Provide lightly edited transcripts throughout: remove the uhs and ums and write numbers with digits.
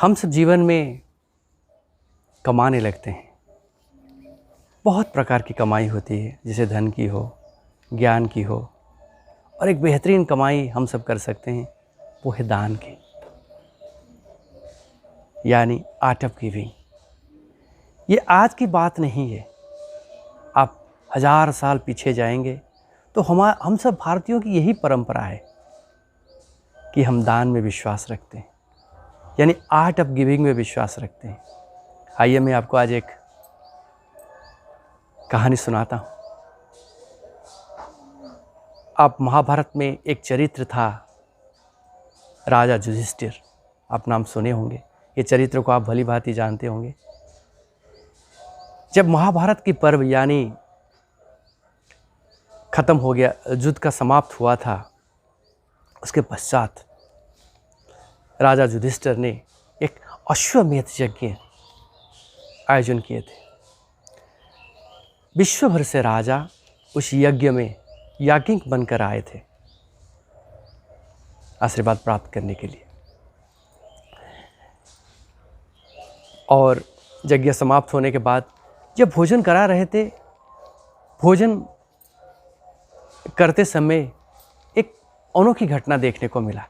हम सब जीवन में कमाने लगते हैं। बहुत प्रकार की कमाई होती है, जैसे धन की हो, ज्ञान की हो, और एक बेहतरीन कमाई हम सब कर सकते हैं, वो है दान की, यानी आर्ट ऑफ गिविंग। ये आज की बात नहीं है। आप 1000 साल पीछे जाएंगे तो हम सब भारतीयों की यही परंपरा है कि हम दान में विश्वास रखते हैं, यानी आर्ट ऑफ गिविंग में विश्वास रखते हैं। आइए मैं आपको आज एक कहानी सुनाता हूँ। आप महाभारत में एक चरित्र था, राजा युधिष्ठिर। आप नाम सुने होंगे, ये चरित्र को आप भली भांति जानते होंगे। जब महाभारत की पर्व यानी खत्म हो गया, युद्ध का समाप्त हुआ था, उसके पश्चात राजा युधिष्ठिर ने एक अश्वमेध यज्ञ आयोजन किए थे। विश्व भर से राजा उस यज्ञ में याज्ञिक बनकर आए थे आशीर्वाद प्राप्त करने के लिए। और यज्ञ समाप्त होने के बाद जब भोजन करा रहे थे, भोजन करते समय एक अनोखी घटना देखने को मिला।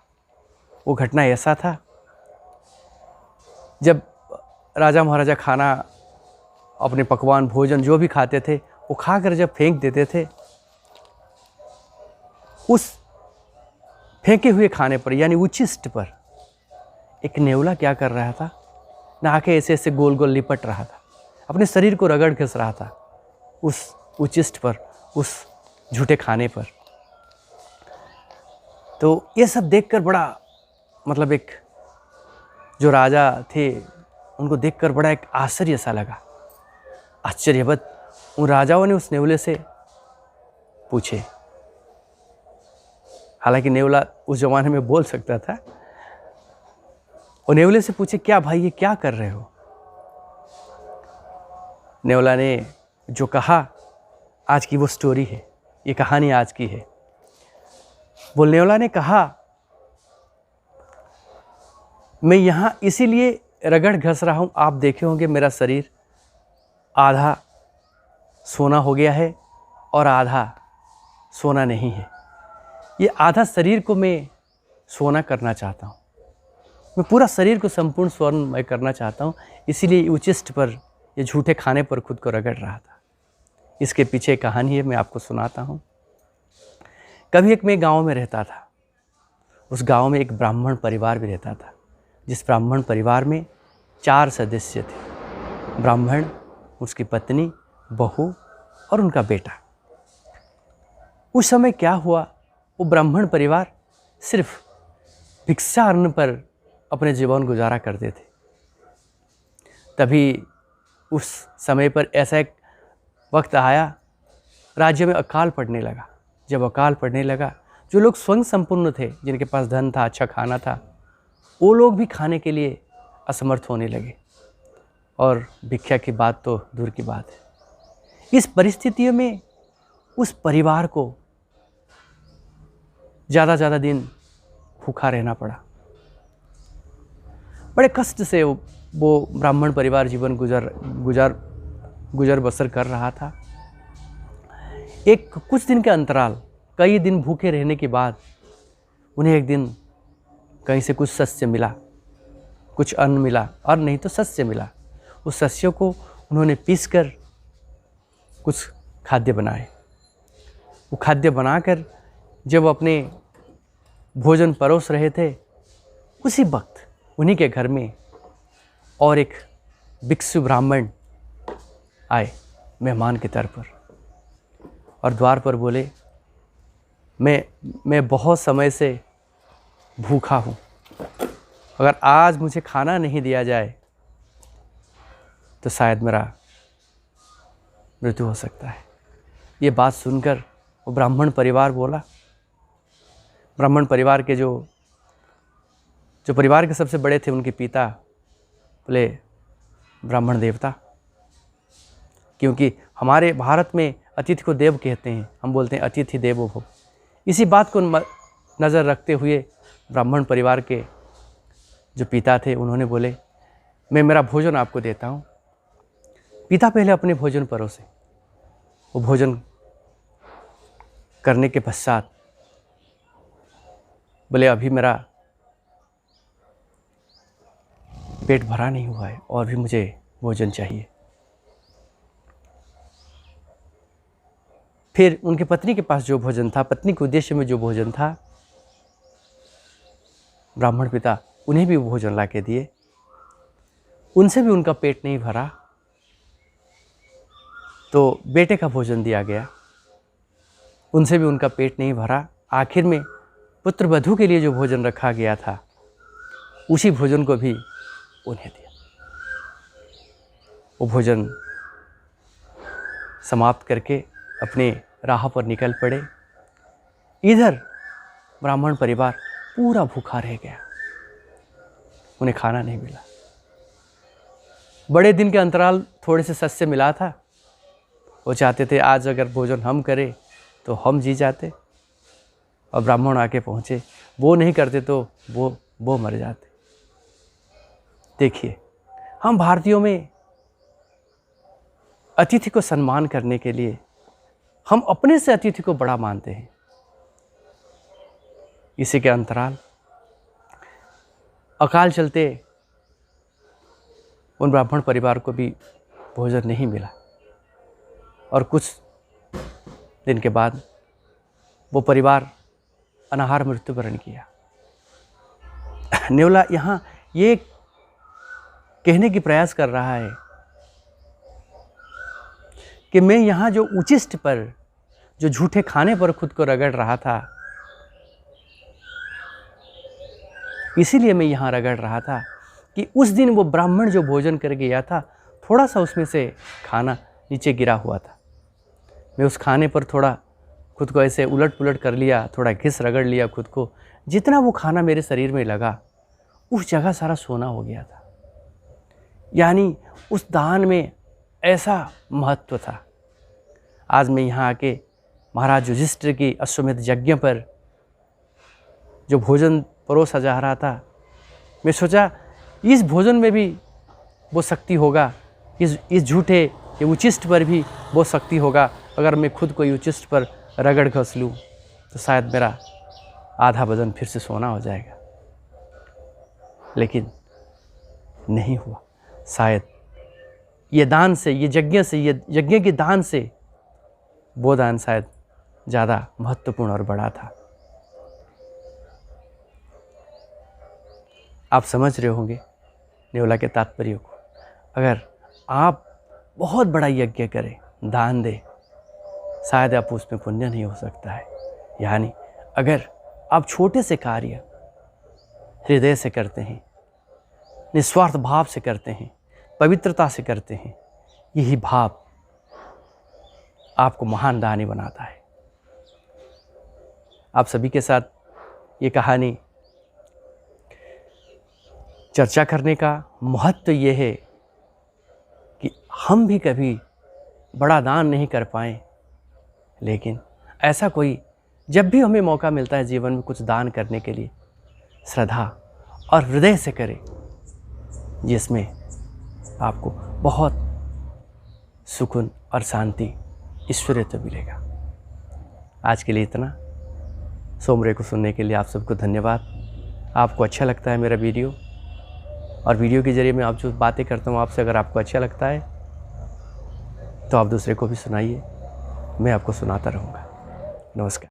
वो घटना ऐसा था, जब राजा महाराजा खाना, अपने पकवान, भोजन जो भी खाते थे, वो खाकर जब फेंक देते थे, उस फेंके हुए खाने पर यानी उच्छिष्ट पर एक नेवला क्या कर रहा था, नाके ऐसे ऐसे गोल गोल लिपट रहा था, अपने शरीर को रगड़ घिस रहा था उस उच्छिष्ट पर, उस झूठे खाने पर। तो ये सब देखकर बड़ा, मतलब एक जो राजा थे उनको देखकर बड़ा एक आश्चर्य सा लगा। आश्चर्यवत उन राजाओं ने उस नेवले से पूछे, हालांकि नेवला उस जमाने में बोल सकता था, और नेवले से पूछे, क्या भाई ये क्या कर रहे हो? नेवला ने जो कहा, आज की वो स्टोरी है, ये कहानी आज की है। वो नेवला ने कहा, मैं यहाँ इसीलिए रगड़ घस रहा हूँ, आप देखे होंगे मेरा शरीर आधा सोना हो गया है और आधा सोना नहीं है। ये आधा शरीर को मैं सोना करना चाहता हूँ, मैं पूरा शरीर को संपूर्ण स्वर्णमय करना चाहता हूँ, इसीलिए उच्छिष्ट पर, ये झूठे खाने पर खुद को रगड़ रहा था। इसके पीछे कहानी है, मैं आपको सुनाता हूँ। कभी एक मैं गांव में रहता था। उस गांव में एक ब्राह्मण परिवार भी रहता था, जिस ब्राह्मण परिवार में 4 सदस्य थे, ब्राह्मण, उसकी पत्नी, बहू और उनका बेटा। उस समय क्या हुआ, वो ब्राह्मण परिवार सिर्फ भिक्षा अन्न पर अपने जीवन गुजारा करते थे। तभी उस समय पर ऐसा एक वक्त आया, राज्य में अकाल पड़ने लगा। जब अकाल पड़ने लगा, जो लोग स्वयं संपूर्ण थे, जिनके पास धन था, अच्छा खाना था, वो लोग भी खाने के लिए असमर्थ होने लगे, और भिक्षा की बात तो दूर की बात है। इस परिस्थितियों में उस परिवार को ज़्यादा दिन भूखा रहना पड़ा। बड़े कष्ट से वो ब्राह्मण परिवार जीवन गुजर बसर कर रहा था। एक कुछ दिन के अंतराल, कई दिन भूखे रहने के बाद उन्हें एक दिन कहीं से कुछ शस्य मिला, कुछ अन्न मिला, और नहीं तो शस्य मिला। उस शस्यों को उन्होंने पीसकर कुछ खाद्य बनाए। वो खाद्य बनाकर जब अपने भोजन परोस रहे थे, उसी वक्त उन्हीं के घर में और एक भिक्षु ब्राह्मण आए मेहमान के तौर पर, और द्वार पर बोले, मैं बहुत समय से भूखा हूँ, अगर आज मुझे खाना नहीं दिया जाए तो शायद मेरा मृत्यु हो सकता है। ये बात सुनकर वो ब्राह्मण परिवार बोला, ब्राह्मण परिवार के जो परिवार के सबसे बड़े थे, उनके पिता बोले, ब्राह्मण देवता, क्योंकि हमारे भारत में अतिथि को देव कहते हैं, हम बोलते हैं अतिथि देवो भव। इसी बात को नज़र रखते हुए ब्राह्मण परिवार के जो पिता थे उन्होंने बोले, मैं मेरा भोजन आपको देता हूँ। पिता पहले अपने भोजन परोसे। वो भोजन करने के पश्चात बोले, अभी मेरा पेट भरा नहीं हुआ है और भी मुझे भोजन चाहिए। फिर उनके पत्नी के पास जो भोजन था, पत्नी के उद्देश्य में जो भोजन था, ब्राह्मण पिता उन्हें भी भोजन ला के दिए। उनसे भी उनका पेट नहीं भरा तो बेटे का भोजन दिया गया, उनसे भी उनका पेट नहीं भरा। आखिर में पुत्र वधू के लिए जो भोजन रखा गया था उसी भोजन को भी उन्हें दिया। वो भोजन समाप्त करके अपने राह पर निकल पड़े। इधर ब्राह्मण परिवार पूरा भूखा रह गया, उन्हें खाना नहीं मिला। बड़े दिन के अंतराल थोड़े से सस्य मिला था। वो चाहते थे आज अगर भोजन हम करें तो हम जी जाते, और ब्राह्मण आके पहुँचे, वो नहीं करते तो वो मर जाते। देखिए, हम भारतीयों में अतिथि को सम्मान करने के लिए हम अपने से अतिथि को बड़ा मानते हैं। इसी के अंतराल अकाल चलते उन ब्राह्मण परिवार को भी भोजन नहीं मिला, और कुछ दिन के बाद वो परिवार अनाहार मृत्युवरण किया। नेवला यहाँ ये कहने की प्रयास कर रहा है कि मैं यहाँ जो उचिष्ट पर, जो झूठे खाने पर खुद को रगड़ रहा था, इसीलिए मैं यहाँ रगड़ रहा था कि उस दिन वो ब्राह्मण जो भोजन कर गया था, थोड़ा सा उसमें से खाना नीचे गिरा हुआ था। मैं उस खाने पर थोड़ा खुद को ऐसे उलट पुलट कर लिया, थोड़ा घिस रगड़ लिया खुद को। जितना वो खाना मेरे शरीर में लगा, उस जगह सारा सोना हो गया था। यानी उस दान में ऐसा महत्व था। आज मैं यहाँ आके महाराज युधिष्ठिर की अश्वमेध यज्ञ पर जो भोजन परोसा जा रहा था, मैं सोचा इस भोजन में भी वो शक्ति होगा, इस झूठे ये उचिष्ट पर भी वो शक्ति होगा। अगर मैं खुद को उचिष्ट पर रगड़ घस लूँ तो शायद मेरा आधा बदन फिर से सोना हो जाएगा। लेकिन नहीं हुआ। शायद ये दान से, ये यज्ञ से, ये यज्ञ के दान से वो दान शायद ज़्यादा महत्वपूर्ण और बड़ा था। आप समझ रहे होंगे नेवला के तात्पर्य को। अगर आप बहुत बड़ा यज्ञ करें, दान दें, शायद आप उसमें पुण्य नहीं हो सकता है। यानी अगर आप छोटे से कार्य हृदय से करते हैं, निस्वार्थ भाव से करते हैं, पवित्रता से करते हैं, यही भाव आपको महान दानी बनाता है। आप सभी के साथ ये कहानी चर्चा करने का महत्व ये है कि हम भी कभी बड़ा दान नहीं कर पाएँ, लेकिन ऐसा कोई जब भी हमें मौका मिलता है जीवन में कुछ दान करने के लिए, श्रद्धा और हृदय से करें, जिसमें आपको बहुत सुकून और शांति, ईश्वरीयता मिलेगा। आज के लिए इतना। सोमरे को सुनने के लिए आप सबको धन्यवाद। आपको अच्छा लगता है मेरा वीडियो, और वीडियो के ज़रिए मैं आप जो बातें करता हूँ आपसे, अगर आपको अच्छा लगता है तो आप दूसरे को भी सुनाइए। मैं आपको सुनाता रहूँगा। नमस्कार।